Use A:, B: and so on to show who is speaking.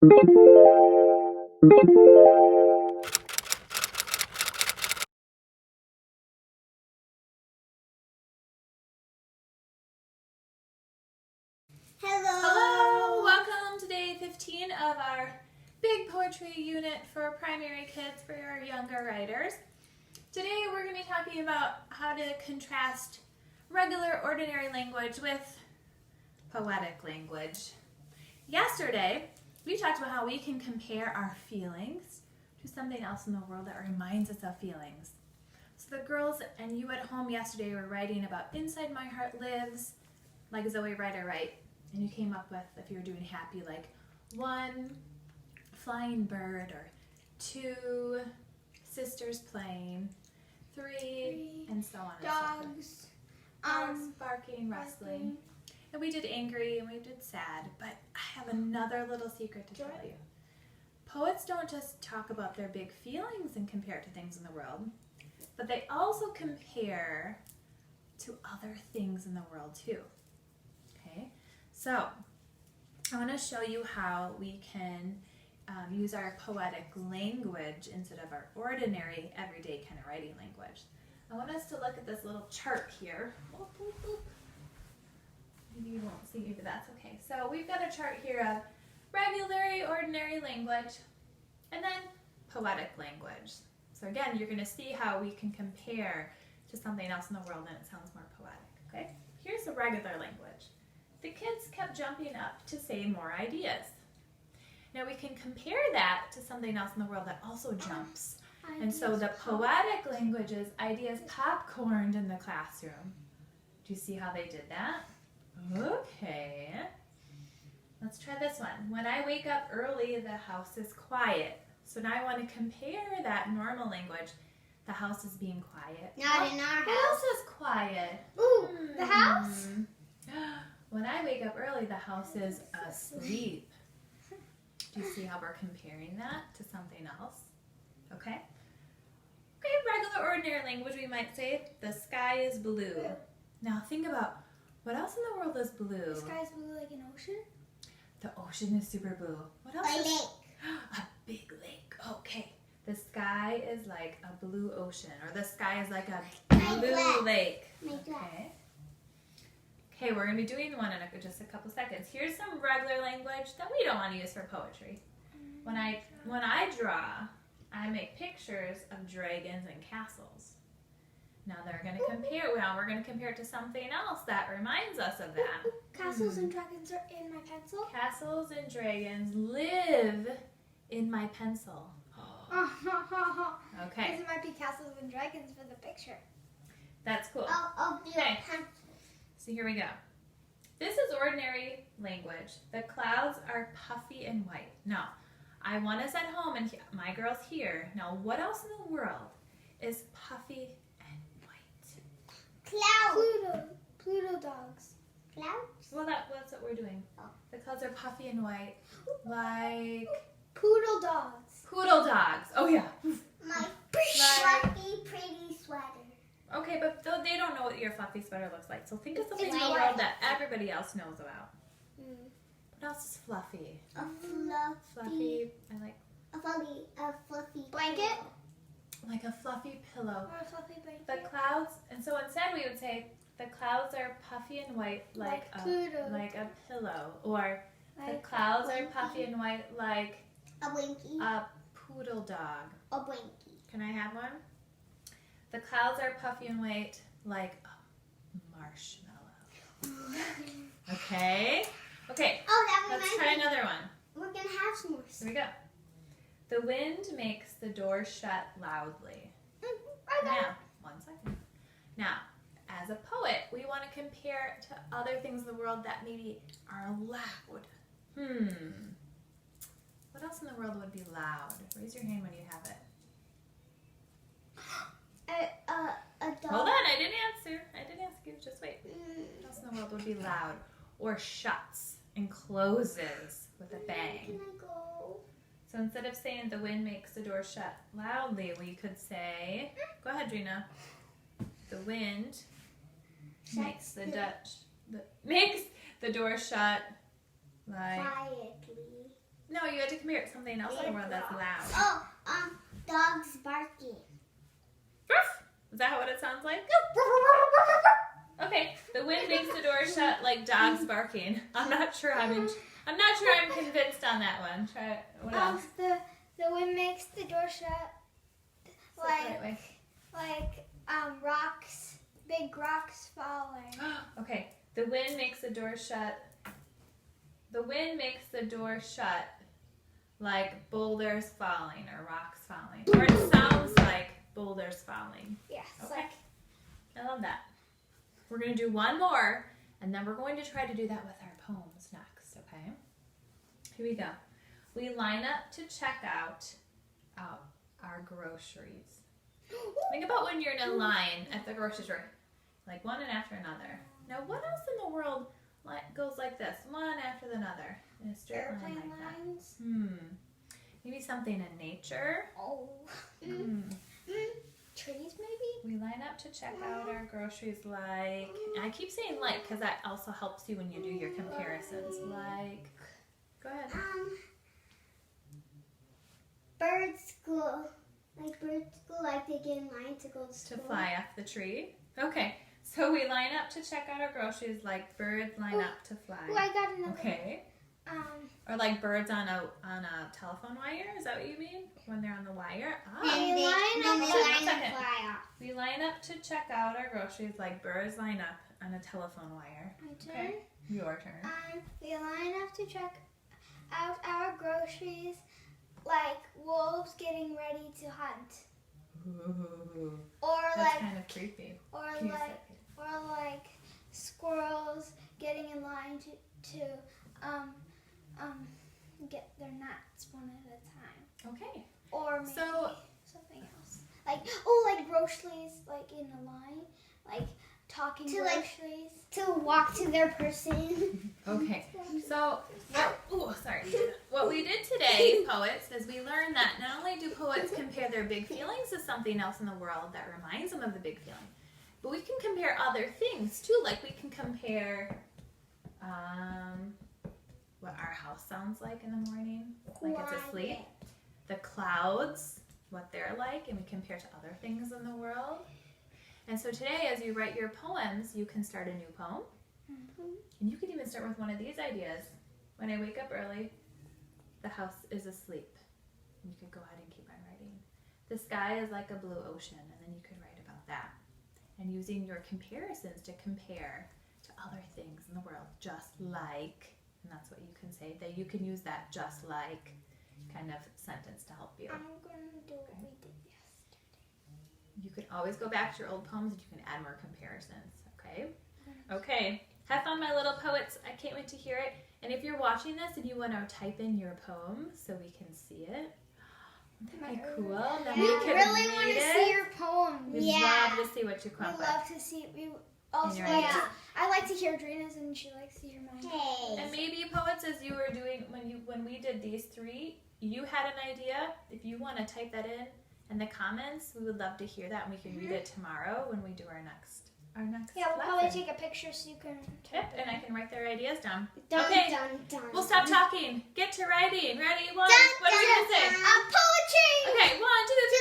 A: Hello, welcome to day 15 of our big poetry unit for primary kids, for our younger writers. Today we're going to be talking about how to contrast regular, ordinary language with poetic language. Yesterday, we talked about how we can compare our feelings to something else in the world that reminds us of feelings. So the girls and you at home yesterday were writing about "Inside my heart lives," like Zoe Ryder write. And you came up with, if you were doing happy, like 1 flying bird, or 2 sisters playing, 3 and so on and so forth. Dogs barking, rustling. And we did angry and we did sad, but I have another little secret to tell you. Poets don't just talk about their big feelings and compare it to things in the world, but they also compare to other things in the world too. Okay? So, I want to show you how we can use our poetic language instead of our ordinary, everyday kind of writing language. I want us to look at this little chart here. Maybe you won't see me, but that's okay. So, we've got a chart here of regular, ordinary language, and then poetic language. So again, you're going to see how we can compare to something else in the world and it sounds more poetic. Okay? Here's the regular language. The kids kept jumping up to say more ideas. Now we can compare that to something else in the world that also jumps. And so the poetic language is ideas popcorned in the classroom. Do you see how they did that? Okay. Let's try this one. When I wake up early, the house is quiet. So now I want to compare that normal language. The house is being quiet.
B: Not in our house.
A: What else is quiet?
B: Ooh, the house?
A: When I wake up early, the house is asleep. Do you see how we're comparing that to something else? Okay? Okay, regular, ordinary language, we might say the sky is blue. Now think about, what else in the world is blue?
B: The sky's blue like an ocean?
A: The ocean is super blue. What else?
B: A lake.
A: A big lake. Okay. The sky is like a blue ocean, or the sky is like a blue lake. Okay. Okay, we're going to be doing one in just a couple seconds. Here's some regular language that we don't want to use for poetry. When I draw, I make pictures of dragons and castles. Now we're going to compare it to something else that reminds us of that.
B: Castles and dragons are in my pencil?
A: Castles and dragons live in my pencil. Okay.
B: Because it might be castles and dragons for the picture.
A: That's cool.
B: I'll do
A: Okay.
B: a pencil.
A: So here we go. This is ordinary language. The clouds are puffy and white. Now, I want us at home and my girls here. Now, what else in the world is puffy and white?
B: Clouds. Pluto dogs. Clouds?
A: Well, that's what we're doing.
B: Oh.
A: The clouds are puffy and white, like
B: Poodle dogs.
A: poodle dogs. Oh yeah.
B: My fluffy, pretty sweater.
A: Okay, but they don't know what your fluffy sweater looks like. So think of something in
B: It's
A: the
B: white.
A: world that everybody else knows about. What else is fluffy?
B: A
A: Fluffy. I like
B: a fluffy blanket.
A: like a fluffy pillow.
B: Or a fluffy blanket.
A: The clouds, and so instead we would say the clouds are puffy and white like a pillow, or the clouds are puffy and white like
B: a blankie.
A: a poodle dog.
B: A blankie.
A: Can I have one? The clouds are puffy and white like a marshmallow. Okay. Okay.
B: Oh, that
A: Let's
B: reminds
A: try
B: me.
A: another one.
B: We're gonna have s'mores.
A: Here we go. The wind makes the door shut loudly.
B: Right there.
A: Now, 1 second. Now, as a poet, we want to compare to other things in the world that maybe are loud. What else in the world would be loud? Raise your hand when you have it.
B: A dog.
A: Hold on, I didn't answer. I didn't ask you. Just wait. What else in the world would be loud? Or shuts and closes with a bang.
B: Can I go?
A: So instead of saying the wind makes the door shut loudly, we could say, go ahead, Drina. The wind makes the door shut like
B: Quietly.
A: No, you had to compare it to something else in the world that's loud.
B: Oh, dogs barking.
A: Is that what it sounds like? Okay, the wind makes the door shut like dogs barking. I'm not sure I'm convinced on that one. Try it. What else?
C: The wind makes the door shut
A: Right
C: like rocks, big rocks falling.
A: Okay, the wind makes the door shut. The wind makes the door shut like boulders falling or rocks falling. Or it sounds like boulders falling.
C: Yes.
A: Okay. I love that. We're going to do one more, and then we're going to try to do that with our poems next, okay? Here we go. We line up to check out our groceries. Think about when you're in a line at the grocery store, like one and after another. Now, what else in the world goes like this, one after another, in a straight line
C: Airplane
A: like
C: lines.
A: that? Maybe something in nature.
C: Oh. Trees maybe?
A: We line up to check out our groceries like, and I keep saying like because that also helps you when you do your comparisons. Like, go ahead.
B: Bird school. Like bird school, like they get in line to go to
A: To
B: school.
A: fly off the tree. Okay, so we line up to check out our groceries like birds line up to fly.
C: Oh, I got another.
A: Okay. Or like birds on a telephone wire. Is that what you mean? When they're on the wire?
B: And they
A: One
B: line
A: second.
B: and fly off.
A: We line up to check out our groceries like birds line up on a telephone wire.
C: My turn.
A: Okay. Your turn.
C: We line up to check out our groceries like wolves getting ready to hunt.
A: Ooh,
C: Or
A: that's kind of creepy.
C: or
A: Can you
C: like
A: say-
C: or like squirrels getting in line to get their nuts one at a time.
A: Okay.
C: Or maybe
A: So-
C: something else. Like groceries like in a line, like talking
B: To, like,
C: groceries.
B: To walk to their person.
A: Okay. So, what we did today, poets, is we learned that not only do poets compare their big feelings to something else in the world that reminds them of the big feeling, but we can compare other things too. Like we can compare what our house sounds like in the morning, like it's asleep. The clouds, what they're like, and we compare to other things in the world. And so today, as you write your poems, you can start a new poem. And you can even start with one of these ideas. When I wake up early, the house is asleep. You could go ahead and keep on writing. The sky is like a blue ocean, and then you could write about that. And using your comparisons to compare to other things in the world, just like, and that's what you can say, that you can use that just like kind of sentence to help you.
C: I'm gonna do what we did yesterday.
A: You can always go back to your old poems and you can add more comparisons, okay? Okay. Have fun, my little poets. I can't wait to hear it. And if you're watching this and you want to type in your poem so we can see it, wouldn't that be cool? Then
C: We
A: we can
C: really
A: read
C: want to
A: it.
C: see your poems.
A: We'd
B: Yeah.
A: love to see what you come
C: We
A: up with.
C: love to see. We also
A: your
C: like
A: ideas.
C: to, I like to hear Drina's and she likes to hear mine.
A: And
B: Hey.
A: maybe poets, as you were doing when we did these three, you had an idea. If you want to type that in the comments, we would love to hear that, and we can read it tomorrow when we do our next
C: Yeah, we'll probably
A: lesson.
C: take a picture so you can
A: Yep, and I can write their ideas down.
B: Dun,
A: Okay.
B: dun, dun.
A: We'll stop talking. Get to writing. Ready? One.
B: Dun,
A: What are you
B: dun,
A: gonna say?
B: dun.
C: poetry!
A: Okay, 1, 2, 3.